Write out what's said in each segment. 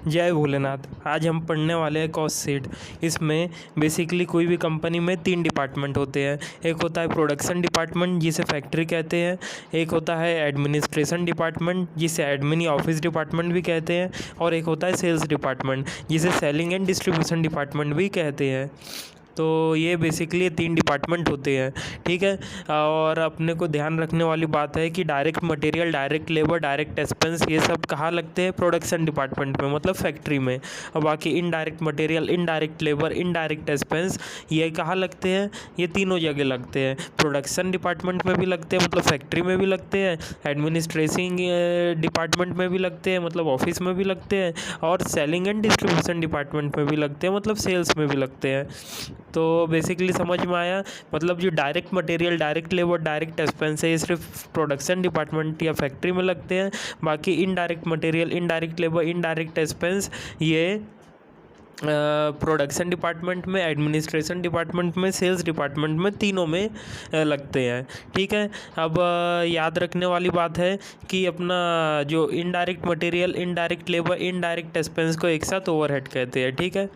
जय भोलेनाथ। आज हम पढ़ने वाले हैं कॉस्ट शीट। इसमें बेसिकली कोई भी कंपनी में 3 डिपार्टमेंट होते हैं। एक होता है प्रोडक्शन डिपार्टमेंट जिसे फैक्ट्री कहते हैं, एक होता है एडमिनिस्ट्रेशन डिपार्टमेंट जिसे एडमिन या ऑफिस डिपार्टमेंट भी कहते हैं, और एक होता है सेल्स डिपार्टमेंट जिसे सेलिंग एंड डिस्ट्रीब्यूशन डिपार्टमेंट भी कहते हैं। तो ये बेसिकली 3 डिपार्टमेंट होते हैं, ठीक है। और अपने को ध्यान रखने वाली बात है कि direct material, direct labour, direct expense ये सब कहाँ लगते हैं? प्रोडक्शन डिपार्टमेंट में, मतलब फैक्ट्री में। और बाकी indirect material, indirect labour, indirect expense ये कहाँ लगते हैं? ये तीनों जगह लगते हैं। प्रोडक्शन डिपार्टमेंट में भी लगते हैं, मतलब फैक्ट्री में भी लगते हैं, एडमिनिस्ट्रेशन डिपार्टमेंट में भी लगते हैं, मतलब ऑफिस में भी लगते हैं, और सेलिंग एंड डिस्ट्रीब्यूशन डिपार्टमेंट में भी लगते हैं, मतलब सेल्स में भी लगते हैं। तो बेसिकली समझ में आया, मतलब जो direct material, direct labour, direct expense है ये सिर्फ प्रोडक्शन डिपार्टमेंट या फैक्ट्री में लगते हैं। बाकी indirect material, indirect labour, indirect expense ये प्रोडक्शन डिपार्टमेंट में, एडमिनिस्ट्रेशन डिपार्टमेंट में, सेल्स डिपार्टमेंट में, तीनों में लगते हैं, ठीक है। अब याद रखने वाली बात है कि अपना जो indirect material, indirect labour, indirect expense को एक साथ ओवरहेड कहते हैं, ठीक है।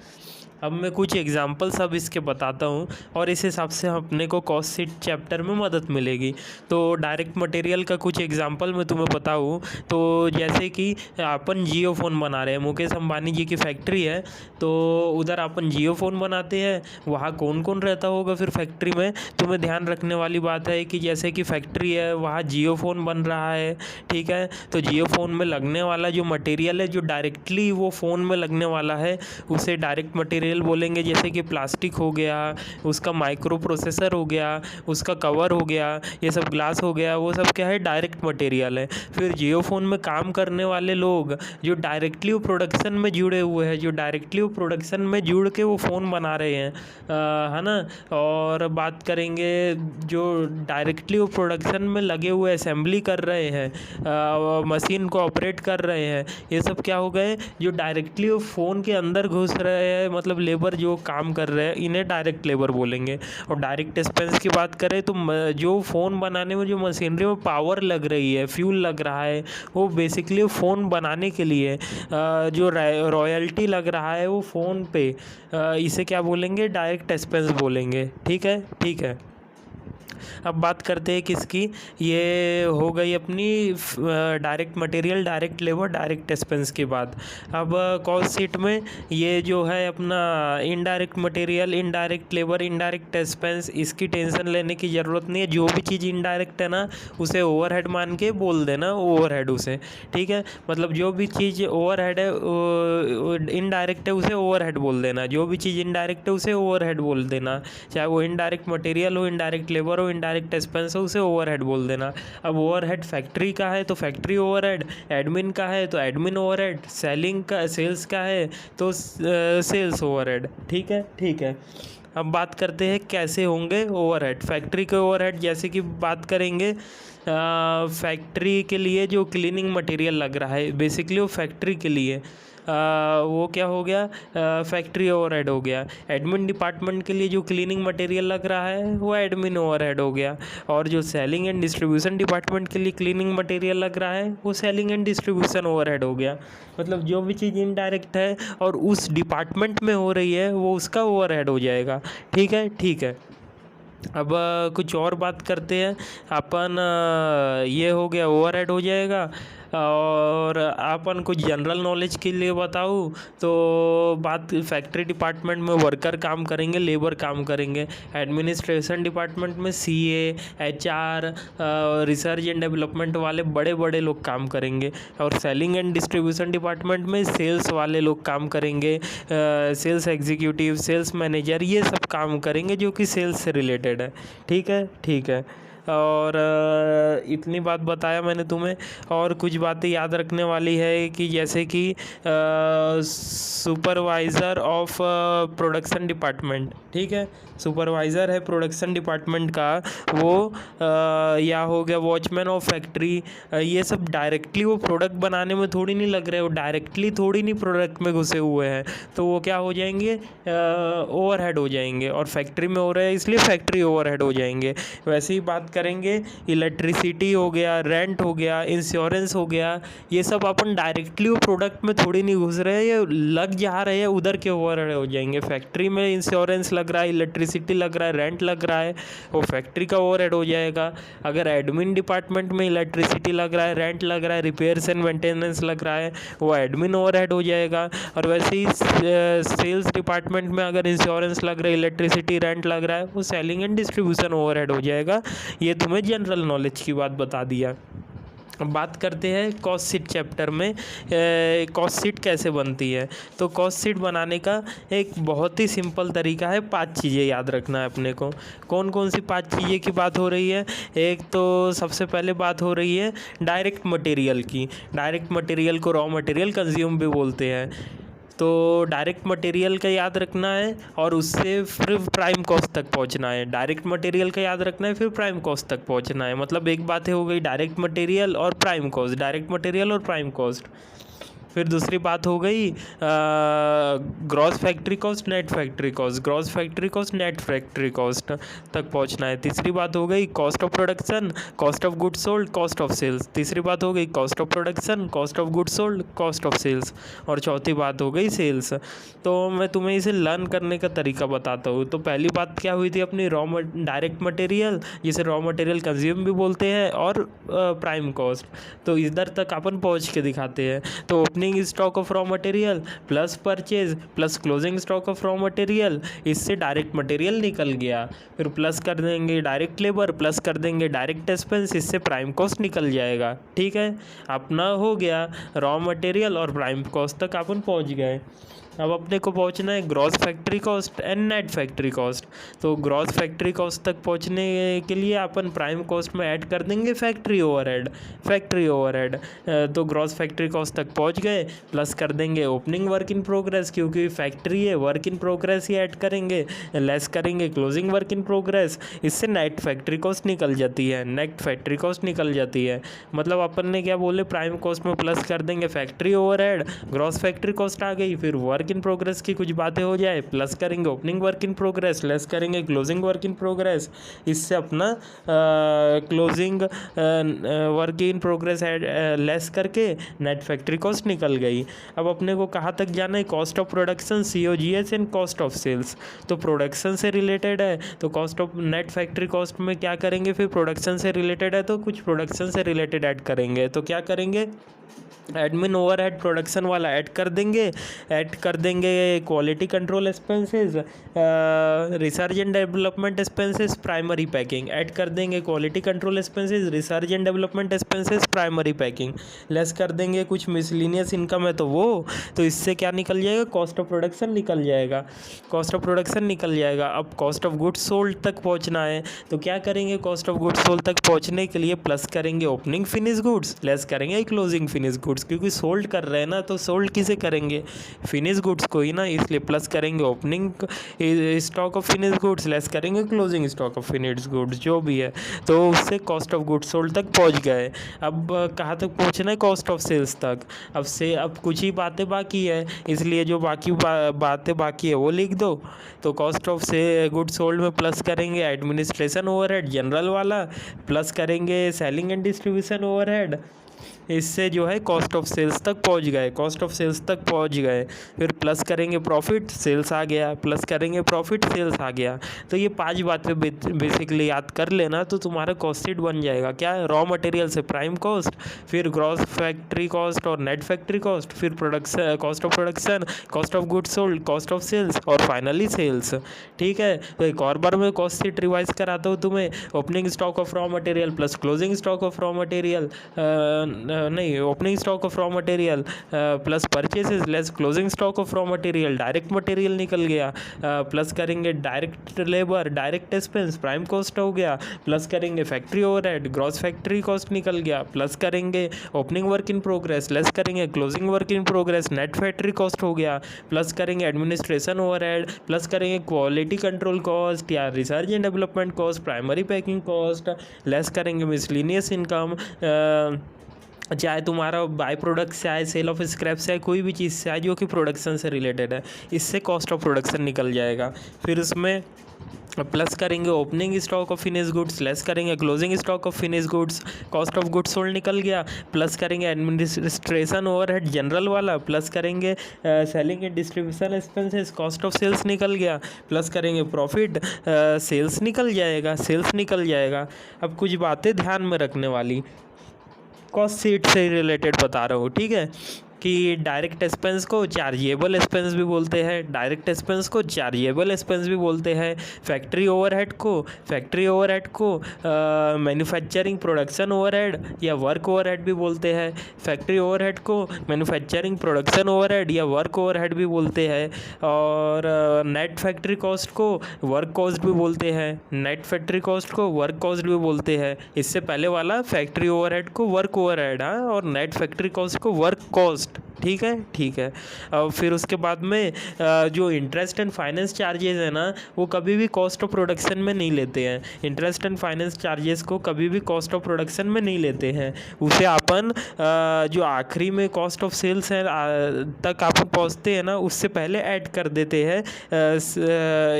अब मैं कुछ एग्जांपल्स अब इसके बताता हूँ और इस हिसाब से अपने को कॉस्ट शीट चैप्टर में मदद मिलेगी। तो डायरेक्ट मटेरियल का कुछ एग्जांपल मैं तुम्हें बताऊँ तो जैसे कि अपन जियो फ़ोन बना रहे हैं, मुकेश अंबानी जी की फैक्ट्री है, तो उधर अपन जियो फ़ोन बनाते हैं। वहाँ कौन कौन रहता होगा फिर फैक्ट्री में? तुम्हें ध्यान रखने वाली बात है कि जैसे कि फैक्ट्री है, वहाँ जियो फ़ोन बन रहा है, ठीक है। तो जियो फ़ोन में लगने वाला जो मटेरियल है, जो डायरेक्टली वो फ़ोन में लगने वाला है, उसे डायरेक्ट मटेरियल बोलेंगे। जैसे कि प्लास्टिक हो गया, उसका माइक्रो प्रोसेसर हो गया, उसका कवर हो गया, ये सब ग्लास हो गया, वो सब क्या है? डायरेक्ट मटेरियल है। फिर जियो फोन में काम करने वाले लोग जो डायरेक्टली वो प्रोडक्शन में जुड़े हुए हैं, जो डायरेक्टली वो प्रोडक्शन में जुड़ के वो फ़ोन बना रहे हैं, है ना। और बात करेंगे जो डायरेक्टली वो प्रोडक्शन में लगे हुए असेंबली कर रहे हैं, मशीन को ऑपरेट कर रहे हैं, ये सब क्या हो गए? जो डायरेक्टली वो फ़ोन के अंदर घुस रहे हैं, मतलब लेबर जो काम कर रहे हैं, इन्हें डायरेक्ट लेबर बोलेंगे। और डायरेक्ट एक्सपेंस की बात करें तो जो फ़ोन बनाने में जो मशीनरी में पावर लग रही है, फ्यूल लग रहा है, वो बेसिकली फ़ोन बनाने के लिए जो रॉयल्टी लग रहा है वो फ़ोन पे, इसे क्या बोलेंगे? डायरेक्ट एक्सपेंस बोलेंगे, ठीक है, ठीक है। अब बात करते हैं किसकी? ये हो गई अपनी direct material, direct labour, direct expense की बात। अब कॉस्ट शीट में ये जो है अपना indirect material, indirect labour, indirect expense, इसकी टेंशन लेने की ज़रूरत नहीं है। जो भी चीज़ इनडायरेक्ट है ना, उसे ओवरहेड मान के बोल देना, ओवरहेड उसे, ठीक है। मतलब जो भी चीज़ ओवरहेड है, इनडायरेक्ट है, उसे ओवरहेड बोल देना। जो भी चीज़ इनडायरेक्ट है उसे ओवरहेड बोल देना, चाहे वो इनडायरेक्ट मटेरियल हो, इनडायरेक्ट लेबर हो, इनडायरेक्ट एक्सपेंस हो, उसे ओवरहेड बोल देना। अब ओवरहेड फैक्ट्री का है तो फैक्ट्री ओवरहेड, एडमिन का है तो एडमिन ओवरहेड, सेलिंग का, सेल्स का है तो सेल्स ओवरहेड, ठीक है, ठीक है। अब बात करते हैं कैसे होंगे ओवरहेड। फैक्ट्री के ओवरहेड जैसे कि बात करेंगे, फैक्ट्री के लिए जो क्लीनिंग मटेरियल लग रहा है, बेसिकली वो फैक्ट्री के लिए, वो क्या हो गया? फैक्ट्री ओवरहेड हो गया। एडमिन डिपार्टमेंट के लिए जो क्लीनिंग मटेरियल लग रहा है वो एडमिन ओवरहेड हो गया। और जो सेलिंग एंड डिस्ट्रीब्यूशन डिपार्टमेंट के लिए क्लीनिंग मटेरियल लग रहा है वो सेलिंग एंड डिस्ट्रीब्यूशन ओवरहेड हो गया। मतलब जो भी चीज़ इनडायरेक्ट है और उस डिपार्टमेंट में हो रही है वो उसका ओवरहेड हो जाएगा, ठीक है, ठीक है। अब कुछ और बात करते हैं अपन। ये हो गया, ओवरहेड हो जाएगा। और अपन कुछ जनरल नॉलेज के लिए बताऊँ तो बात, फैक्ट्री डिपार्टमेंट में वर्कर काम करेंगे, लेबर काम करेंगे। एडमिनिस्ट्रेशन डिपार्टमेंट में CA, HR, research and development वाले बड़े बड़े लोग काम करेंगे। और सेलिंग एंड डिस्ट्रीब्यूशन डिपार्टमेंट में सेल्स वाले लोग काम करेंगे, सेल्स एग्जीक्यूटिव, सेल्स मैनेजर, ये सब काम करेंगे जो कि सेल्स से रिलेटेड है, ठीक है, ठीक है। और इतनी बात बताया मैंने तुम्हें। और कुछ बातें याद रखने वाली है कि जैसे कि सुपरवाइज़र ऑफ प्रोडक्शन डिपार्टमेंट, ठीक है, सुपरवाइज़र है प्रोडक्शन डिपार्टमेंट का, वो या हो गया वॉचमैन ऑफ फैक्ट्री, ये सब डायरेक्टली वो प्रोडक्ट बनाने में थोड़ी नहीं लग रहे, वो डायरेक्टली थोड़ी नहीं प्रोडक्ट में घुसे हुए हैं, तो वो क्या हो जाएंगे? ओवरहेड हो जाएंगे। और फैक्ट्री में हो रहे हैं इसलिए फैक्ट्री ओवरहेड हो जाएंगे। वैसे ही बात करेंगे इलेक्ट्रिसिटी हो गया, रेंट हो गया, इंश्योरेंस हो गया, ये सब अपन डायरेक्टली वो प्रोडक्ट में थोड़ी नहीं घुस रहे हैं, ये लग जा रहे हैं उधर के ओवरहेड हो जाएंगे। फैक्ट्री में इंश्योरेंस लग रहा है, इलेक्ट्रिसिटी लग रहा है, रेंट लग रहा है, वो फैक्ट्री का ओवरहेड हो जाएगा। अगर एडमिन डिपार्टमेंट में इलेक्ट्रिसिटी लग रहा है, रेंट लग रहा है, रिपेयर्स एंड मेंटेनेंस लग रहा है, वो एडमिन ओवरहेड हो जाएगा। और वैसे ही सेल्स डिपार्टमेंट में अगर इंश्योरेंस लग रहा है, इलेक्ट्रिसिटी, रेंट लग रहा है, वो सेलिंग एंड डिस्ट्रीब्यूशन ओवरहेड हो जाएगा। ये तुम्हें जनरल नॉलेज की बात बता दिया। अब बात करते हैं कॉस्ट शीट चैप्टर में कॉस्ट शीट कैसे बनती है। तो कॉस्ट शीट बनाने का एक बहुत ही सिंपल तरीका है, 5 चीज़ें याद रखना है अपने को। कौन कौन सी 5 चीज़ें की बात हो रही है? एक तो सबसे पहले बात हो रही है डायरेक्ट मटेरियल की। डायरेक्ट मटेरियल को रॉ मटेरियल कंज्यूम भी बोलते हैं। तो डायरेक्ट मटेरियल का याद रखना है और उससे फिर प्राइम कॉस्ट तक पहुंचना है। डायरेक्ट मटेरियल का याद रखना है, फिर प्राइम कॉस्ट तक पहुंचना है। मतलब एक बात हो गई डायरेक्ट मटेरियल और प्राइम कॉस्ट, डायरेक्ट मटेरियल और प्राइम कॉस्ट। फिर दूसरी बात हो गई gross factory cost, net factory cost, gross factory cost, net factory cost तक पहुंचना है। तीसरी बात हो गई cost of production, cost of goods sold, cost of sales. तीसरी बात हो गई cost of production, cost of goods sold, cost of sales. और चौथी बात हो गई सेल्स। तो मैं तुम्हें इसे लर्न करने का तरीका बताता हूँ। तो पहली बात क्या हुई थी अपनी, डायरेक्ट मटेरियल, जिसे रॉ मटेरियल कंज्यूम भी बोलते हैं, और प्राइम कॉस्ट। तो इधर तक अपन पहुँच के दिखाते हैं। तो opening stock of raw material plus purchase plus closing stock of raw material, इससे डायरेक्ट मटेरियल निकल गया। फिर प्लस कर देंगे डायरेक्ट लेबर, प्लस कर देंगे डायरेक्ट एक्सपेंस, इससे प्राइम कॉस्ट निकल जाएगा। ठीक है, अपना हो गया रॉ मटेरियल और प्राइम कॉस्ट तक अपन पहुंच गए। अब अपने को पहुंचना है gross factory cost and net factory cost. तो ग्रॉस फैक्ट्री कॉस्ट तक पहुंचने के लिए अपन प्राइम कॉस्ट में ऐड कर देंगे फैक्ट्री ओवरहेड। फैक्ट्री ओवरहेड तो ग्रॉस फैक्ट्री कॉस्ट तक पहुंच गए, प्लस कर देंगे ओपनिंग वर्क इन प्रोग्रेस, क्योंकि फैक्ट्री है, work in progress he add करेंगे, लेस करेंगे क्लोजिंग वर्क इन प्रोग्रेस, इससे नेट फैक्ट्री कॉस्ट निकल जाती है। नेट फैक्ट्री कॉस्ट निकल जाती है, मतलब अपन ने क्या बोले, प्राइम कॉस्ट में प्लस कर देंगे factory overhead, gross factory cost आ गई। फिर वर्क इन प्रोग्रेस की कुछ बातें हो जाए, प्लस करेंगे opening work in progress, less करेंगे क्लोजिंग वर्क इन प्रोग्रेस, इससे अपना closing work in progress less करके नेट फैक्ट्री कॉस्ट निकल गई। अब अपने को कहाँ तक जाना है, cost of production, COGS and cost of sales. तो प्रोडक्शन से रिलेटेड है, तो cost of net factory cost में क्या करेंगे, फिर प्रोडक्शन से रिलेटेड है तो कुछ प्रोडक्शन से रिलेटेड ऐड करेंगे। तो क्या करेंगे, एडमिन ओवरहेड प्रोडक्शन वाला ऐड कर देंगे quality control expenses, research and development expenses, primary packing add कर देंगे, quality control expenses, research and development expenses, primary packing less कर देंगे। कुछ मिसलिनियस इनकम है तो वो, तो इससे क्या निकल जाएगा, कॉस्ट ऑफ प्रोडक्शन निकल जाएगा। कॉस्ट ऑफ प्रोडक्शन निकल जाएगा। अब कॉस्ट ऑफ गुड्स सोल्ड तक पहुंचना है, तो क्या करेंगे, कॉस्ट ऑफ गुड्स सोल्ड तक पहुंचने के लिए प्लस करेंगे ओपनिंग फिनिश गुड्स, लेस करेंगे क्लोजिंग फिनिश गुड्स, क्योंकि सोल्ड कर रहे हैं ना, तो सोल्ड किसे करेंगे, फिनिश गुड्स को ही ना, इसलिए प्लस करेंगे opening stock of finish goods, less करेंगे closing stock of finish goods, जो भी है। तो उससे कॉस्ट ऑफ गुड्स सोल्ड तक पहुंच गए। अब कहाँ तक पहुंचना है, कॉस्ट ऑफ सेल्स तक। अब कुछ ही बातें बाकी है, इसलिए जो बाकी बातें बाकी है वो लिख दो। तो कॉस्ट ऑफ से गुड्स सोल्ड में प्लस करेंगे एडमिनिस्ट्रेशन ओवरहेड जनरल वाला, प्लस करेंगे सेलिंग एंड डिस्ट्रीब्यूशन ओवरहेड, इससे जो है कॉस्ट ऑफ सेल्स तक पहुंच गए। कॉस्ट ऑफ सेल्स तक पहुंच गए, फिर प्लस करेंगे प्रॉफिट, सेल्स आ गया, प्लस करेंगे प्रॉफिट, सेल्स आ गया। तो ये 5 बातें बेसिकली याद कर लेना, तो तुम्हारा कॉस्ट शीट बन जाएगा। क्या, रॉ मटेरियल से प्राइम कॉस्ट, फिर ग्रॉस फैक्ट्री कॉस्ट और नेट फैक्ट्री कॉस्ट, फिर production, cost of production, cost of goods sold, cost of sales और फाइनली सेल्स। ठीक है, तो एक और बार मैं कॉस्ट शीट रिवाइज कराता हूँ तुम्हें। Opening stock of raw material plus closing stock of raw material, opening stock of raw material plus purchases less closing stock of raw material, direct material निकल गया, प्लस करेंगे direct labour, direct expense, prime cost हो गया, plus करेंगे factory overhead, gross factory cost निकल गया, plus करेंगे opening work in progress, less करेंगे closing work in progress, net factory cost हो गया, प्लस करेंगे एडमिनिस्ट्रेशन ओवरहेड, प्लस करेंगे क्वालिटी कंट्रोल कॉस्ट या research and development cost, primary packing cost, less करेंगे मिसलिनियस इनकम, चाहे तुम्हारा बाय प्रोडक्ट से आए, सेल ऑफ स्क्रैप से आए, कोई भी चीज़ से आए जो कि प्रोडक्शन से रिलेटेड है, इससे कॉस्ट ऑफ प्रोडक्शन निकल जाएगा। फिर उसमें प्लस करेंगे opening stock of finish goods, less करेंगे closing stock of finish goods, cost of goods sold निकल गया, प्लस करेंगे एडमिनिस्ट्रेशन ओवरहेड जनरल वाला, प्लस करेंगे selling and distribution expenses, cost of sales निकल गया, प्लस करेंगे प्रॉफिट, सेल्स निकल जाएगा, सेल्स निकल जाएगा। अब कुछ बातें ध्यान में रखने वाली, कॉस्ट शीट से रिलेटेड बता रहा हूँ, ठीक है, कि डायरेक्ट एक्सपेंस को चार्जेबल एक्सपेंस भी बोलते हैं, डायरेक्ट एक्सपेंस को चार्जेबल एक्सपेंस भी बोलते हैं, फैक्ट्री ओवरहेड को मैन्युफैक्चरिंग प्रोडक्शन ओवरहेड या वर्क ओवरहेड भी बोलते हैं, फैक्ट्री ओवरहेड को मैन्युफैक्चरिंग प्रोडक्शन ओवरहेड या वर्क ओवरहेड भी बोलते हैं, और नेट फैक्ट्री कॉस्ट को वर्क कॉस्ट भी बोलते हैं, नेट फैक्ट्री कॉस्ट को वर्क कॉस्ट भी बोलते हैं। इससे पहले वाला फैक्ट्री ओवरहेड को वर्क ओवरहेड, हाँ, और नेट फैक्ट्री कॉस्ट को वर्क कॉस्ट, ठीक है, ठीक है। अब फिर उसके बाद में जो इंटरेस्ट एंड फाइनेंस चार्जेस है ना, वो कभी भी कॉस्ट ऑफ प्रोडक्शन में नहीं लेते हैं, इंटरेस्ट एंड फाइनेंस चार्जेस को कभी भी कॉस्ट ऑफ प्रोडक्शन में नहीं लेते हैं, उसे अपन जो आखिरी में कॉस्ट ऑफ सेल्स है तक अपन पहुंचते हैं ना, उससे पहले ऐड कर देते हैं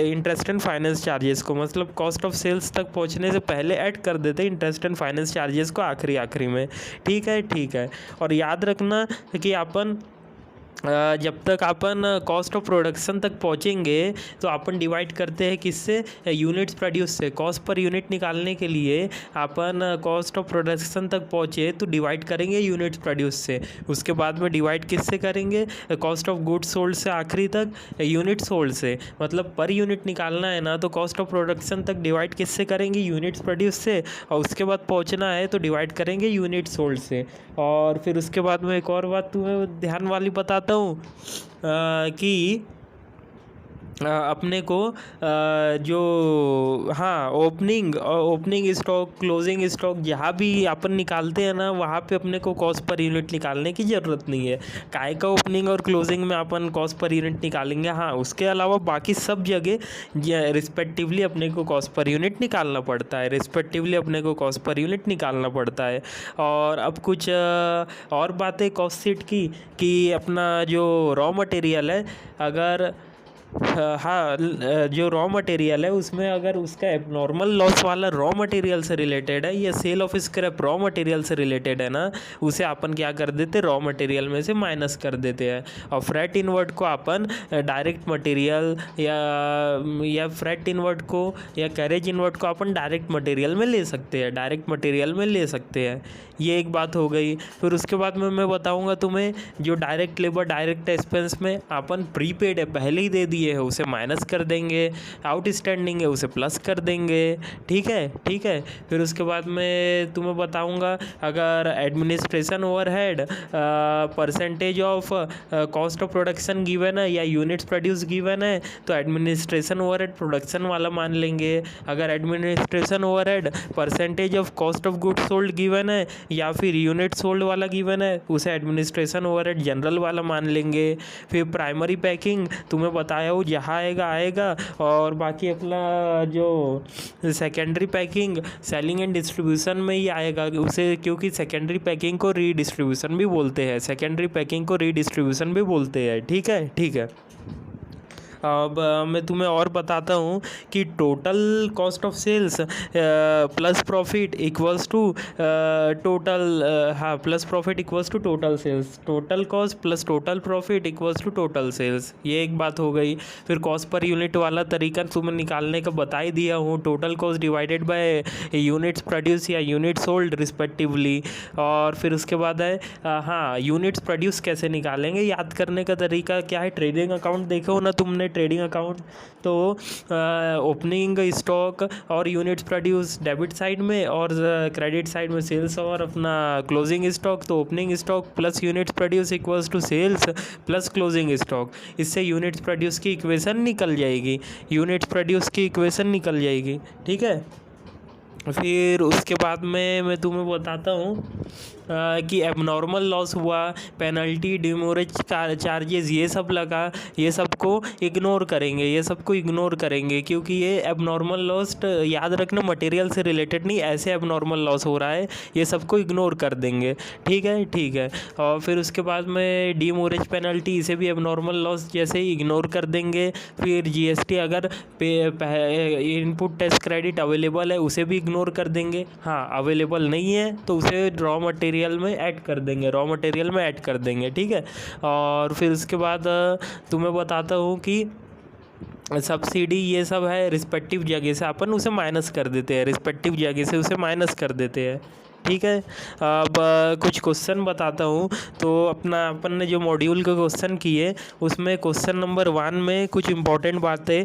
इंटरेस्ट एंड फाइनेंस चार्जेस को, मतलब कॉस्ट ऑफ सेल्स तक पहुंचने से पहले ऐड कर देते हैं इंटरेस्ट एंड फाइनेंस चार्जेस को आखिरी में, ठीक है, ठीक है। और याद रखना कि अपन जब तक अपन कॉस्ट ऑफ प्रोडक्शन तक पहुंचेंगे तो अपन डिवाइड करते हैं किससे, यूनिट्स प्रोड्यूस से। कॉस्ट पर यूनिट निकालने के लिए अपन कॉस्ट ऑफ प्रोडक्शन तक पहुंचे तो डिवाइड करेंगे यूनिट्स प्रोड्यूस से, उसके बाद में डिवाइड किससे करेंगे, कॉस्ट ऑफ गुड्स सोल्ड से आखिरी तक यूनिट सोल्ड से, मतलब पर यूनिट निकालना है ना तो कॉस्ट ऑफ प्रोडक्शन तक डिवाइड किससे करेंगे, यूनिट्स प्रोड्यूस से, और उसके बाद पहुंचना है तो डिवाइड करेंगे यूनिट सोल्ड से। और फिर उसके बाद में एक और बात तुम्हें ध्यान वाली बताता हूँ कि अपने को जो, हाँ, ओपनिंग स्टॉक, क्लोजिंग स्टॉक जहाँ भी अपन निकालते हैं ना, वहाँ पे अपने को कॉस्ट पर यूनिट निकालने की ज़रूरत नहीं है। काय का ओपनिंग और क्लोजिंग में अपन कॉस्ट पर यूनिट निकालेंगे, हाँ, उसके अलावा बाकी सब जगह रिस्पेक्टिवली अपने को कॉस्ट पर यूनिट निकालना पड़ता है, रिस्पेक्टिवली अपने को कॉस्ट पर यूनिट निकालना पड़ता है। और अब कुछ और बातें कॉस्ट शीट की, कि अपना जो रॉ मटेरियल है, अगर हाँ, जो रॉ मटेरियल है उसमें अगर उसका एबनॉर्मल लॉस वाला रॉ मटेरियल से रिलेटेड है या sale of scrap raw material से रिलेटेड है ना, उसे अपन क्या कर देते, रॉ मटेरियल में से माइनस कर देते हैं। और फ्रेट इनवर्ट को अपन डायरेक्ट मटेरियल या फ्रेट इनवर्ट को या कैरेज इनवर्ट को अपन डायरेक्ट मटेरियल में ले सकते हैं, डायरेक्ट मटेरियल में ले सकते हैं। ये एक बात हो गई। फिर उसके बाद में मैं बताऊंगा तुम्हें जो डायरेक्ट लेबर डायरेक्ट एक्सपेंस में अपन प्रीपेड है पहले ही दे दिए है उसे माइनस कर देंगे, आउटस्टैंडिंग है उसे प्लस कर देंगे, ठीक है, ठीक है। फिर उसके बाद में तुम्हें बताऊंगा अगर administration overhead percentage of cost of production given है या यूनिट्स प्रोड्यूस गिवन है तो एडमिनिस्ट्रेशन ओवरहेड प्रोडक्शन वाला मान लेंगे। अगर administration overhead percentage of cost of goods sold given है या फिर यूनिट सोल्ड वाला गिवन है उसे एडमिनिस्ट्रेशन ओवरहेड जनरल वाला मान लेंगे। फिर प्राइमरी पैकिंग तुम्हें बताया हूँ जहाँ आएगा और बाकी अपना जो secondary packing selling and distribution में ही आएगा उसे, क्योंकि सेकेंडरी पैकिंग को रीडिस्ट्रीब्यूशन भी बोलते हैं, सेकेंडरी पैकिंग को रीडिस्ट्रीब्यूशन भी बोलते हैं, ठीक है, ठीक है। अब मैं तुम्हें और बताता हूँ कि total cost of sales plus profit equals to total, हाँ, plus profit equals to total sales, total cost plus total profit equals to total sales. ये एक बात हो गई। फिर कॉस्ट पर यूनिट वाला तरीका तुम्हें निकालने का बता ही दिया हूँ, total cost divided by units produce या यूनिट सोल्ड रिस्पेक्टिवली। और फिर उसके बाद है हाँ, यूनिट्स प्रोड्यूस कैसे निकालेंगे, याद करने का तरीका क्या है, ट्रेडिंग अकाउंट देखो ना तुमने, ट्रेडिंग अकाउंट तो ओपनिंग स्टॉक और यूनिट्स प्रोड्यूस डेबिट साइड में और क्रेडिट साइड में सेल्स और अपना क्लोजिंग स्टॉक, तो opening stock plus units produce equals to sales plus closing stock. इससे यूनिट्स प्रोड्यूस की इक्वेशन निकल जाएगी, यूनिट्स प्रोड्यूस की इक्वेशन निकल जाएगी, ठीक है। फिर उसके बाद में मैं तुम्हें बताता हूँ कि एबनॉर्मल लॉस हुआ, पेनल्टी, डिमोरेज चार्जेस, ये सब लगा, ये सबको इग्नोर करेंगे, ये सबको इग्नोर करेंगे क्योंकि ये एबनॉर्मल लॉस याद रखना मटेरियल से रिलेटेड नहीं, ऐसे एबनॉर्मल लॉस हो रहा है, ये सबको इग्नोर कर देंगे। ठीक है, ठीक है। और फिर उसके बाद में डिमोरेज पेनल्टी, इसे भी एबनॉर्मल लॉस जैसे ही इग्नोर कर देंगे। फिर जीएसटी अगर इनपुट टैक्स क्रेडिट अवेलेबल है उसे भी इग्नोर कर देंगे। हाँ, अवेलेबल नहीं है तो उसे रॉ मटेरियल में ऐड कर देंगे, रॉ मटेरियल में ऐड कर देंगे। ठीक है। और फिर उसके बाद तुम्हें बताता हूँ कि सब्सिडी ये सब है, रिस्पेक्टिव जगह से अपन उसे माइनस कर देते हैं, रिस्पेक्टिव जगह से उसे माइनस कर देते हैं। ठीक है। अब कुछ क्वेश्चन बताता हूँ। तो अपन ने जो मॉड्यूल के क्वेश्चन किए उसमें क्वेश्चन नंबर 1 में कुछ इम्पोर्टेंट बातें,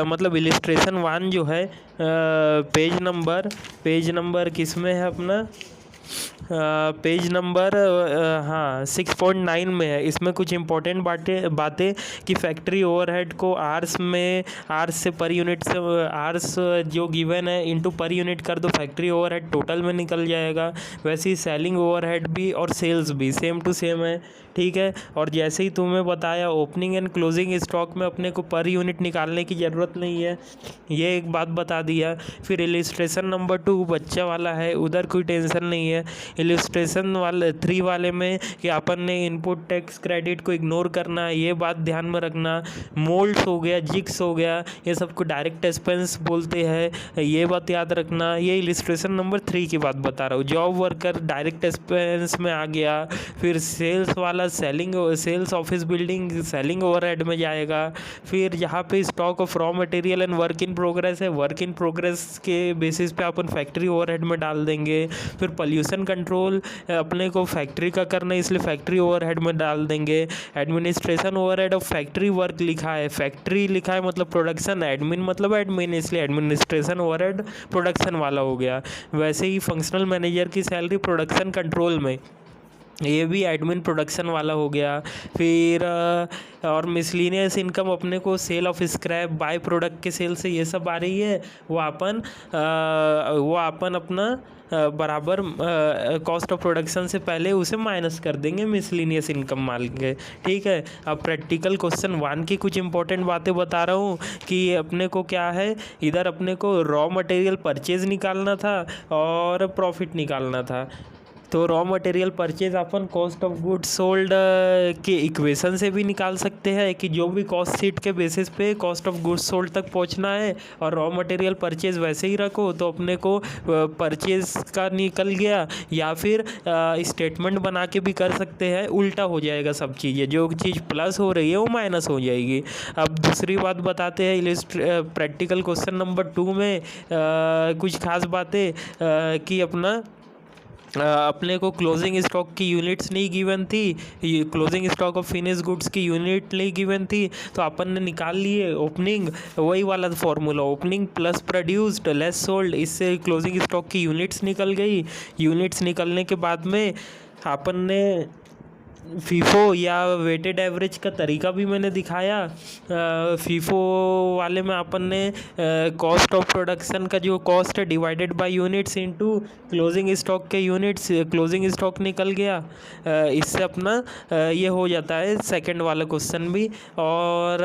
मतलब इलिस्ट्रेशन 1 जो है, पेज नंबर किस में है अपना, पेज नंबर हाँ 6.9 में है। इसमें कुछ इंपॉर्टेंट बातें कि फैक्ट्री ओवरहेड को आर्स से पर यूनिट से, आर्स जो गिवन है इनटू पर यूनिट कर दो, फैक्ट्री ओवरहेड टोटल में निकल जाएगा। वैसे ही सेलिंग ओवरहेड भी और सेल्स भी सेम टू सेम है। ठीक है। और जैसे ही तुम्हें बताया ओपनिंग एंड क्लोजिंग स्टॉक में अपने को पर यूनिट निकालने की ज़रूरत नहीं है, ये एक बात बता दिया। फिर इलिस्ट्रेशन नंबर 2 बच्चा वाला है, उधर कोई टेंशन नहीं है। इलिस्ट्रेशन वाले 3 वाले में कि अपन ने इनपुट टैक्स क्रेडिट को इग्नोर करना, ये बात ध्यान में रखना। मोल्ड्स हो गया, जिक्स हो गया, ये सबको डायरेक्ट एक्सपेंस बोलते हैं, ये बात याद रखना। ये इलिस्ट्रेशन नंबर 3 की बात बता रहा हूँ। जॉब वर्कर डायरेक्ट एक्सपेंस में आ गया। फिर सेल्स वाला sales office building selling overhead में जाएगा। फिर यहाँ पे stock of raw material and work in progress है, वर्क इन प्रोग्रेस के बेसिस पे अपन फैक्ट्री ओवरहेड में डाल देंगे। फिर पोल्यूशन कंट्रोल अपने को फैक्ट्री का करना है इसलिए फैक्ट्री ओवरहेड में डाल देंगे। Administration overhead of factory work लिखा है, फैक्ट्री लिखा है मतलब प्रोडक्शन, एडमिन मतलब एडमिन, इसलिए एडमिनिस्ट्रेशन ओवरहेड प्रोडक्शन वाला हो गया। वैसे ही फंक्शनल मैनेजर की सैलरी प्रोडक्शन कंट्रोल में, ये भी एडमिन प्रोडक्शन वाला हो गया। फिर और मिसलिनियस इनकम अपने को sale of scrap, by product के सेल से ये सब आ रही है, वो अपन अपना बराबर कॉस्ट ऑफ प्रोडक्शन से पहले उसे माइनस कर देंगे मिसलिनियस इनकम मान के। ठीक है। अब प्रैक्टिकल क्वेश्चन 1 की कुछ इंपॉर्टेंट बातें बता रहा हूँ कि अपने को क्या है, इधर अपने को रॉ मटेरियल परचेज निकालना था और प्रॉफिट निकालना था। तो raw material purchase upon cost of goods sold के इक्वेशन से भी निकाल सकते हैं कि जो भी कॉस्ट शीट के बेसिस पे कॉस्ट ऑफ गुड्स सोल्ड तक पहुंचना है, और रॉ मटेरियल परचेज वैसे ही रखो तो अपने को परचेज का निकल गया। या फिर स्टेटमेंट बना के भी कर सकते हैं, उल्टा हो जाएगा सब चीज़ें, जो चीज़ प्लस हो रही है वो माइनस हो जाएगी। अब दूसरी बात बताते हैं प्रैक्टिकल क्वेश्चन नंबर 2 में कुछ खास बातें कि अपने को क्लोजिंग स्टॉक की यूनिट्स नहीं गिवन थी, closing stock of finish goods की यूनिट नहीं गिवन थी, तो अपन ने निकाल लिए ओपनिंग, वही वाला formula, opening plus produced less sold, इससे क्लोजिंग स्टॉक की यूनिट्स निकल गई। यूनिट्स निकलने के बाद में अपन ने फीफो या वेटेड एवरेज का तरीका भी मैंने दिखाया। फीफो वाले में अपन ने कॉस्ट ऑफ प्रोडक्शन का जो कॉस्ट है divided by units into closing stock के यूनिट्स, क्लोजिंग स्टॉक निकल गया। इससे अपना ये हो जाता है सेकंड वाला क्वेश्चन भी। और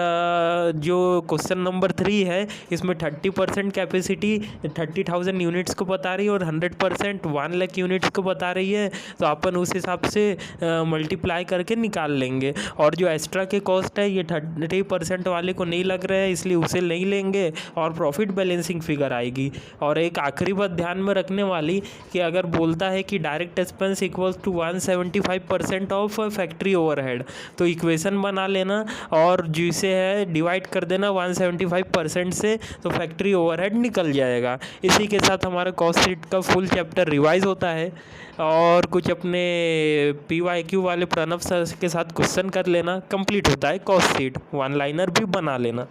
जो क्वेश्चन नंबर 3 है इसमें 30% कैपेसिटी 30,000 यूनिट्स को बता रही है और 100% 1 लाख यूनिट्स को बता रही है, तो अपन उस हिसाब से मल्टीप्लाई करके निकाल लेंगे। और जो एक्स्ट्रा के कॉस्ट है ये 30% वाले को नहीं लग रहा है इसलिए उसे नहीं लेंगे और प्रॉफिट बैलेंसिंग फिगर आएगी। और एक आखिरी बात ध्यान में रखने वाली कि अगर बोलता है कि direct expense equals to 175% of factory overhead, तो इक्वेशन बना लेना और जिसे है डिवाइड कर देना 175% से, तो फैक्ट्री ओवरहेड निकल जाएगा। इसी के साथ हमारा कॉस्ट शीट का फुल चैप्टर रिवाइज होता है। और कुछ अपने PYQ वाले प्रणव सर के साथ क्वेश्चन कर लेना, कंप्लीट होता है कॉस्ट शीट, 1 लाइनर भी बना लेना।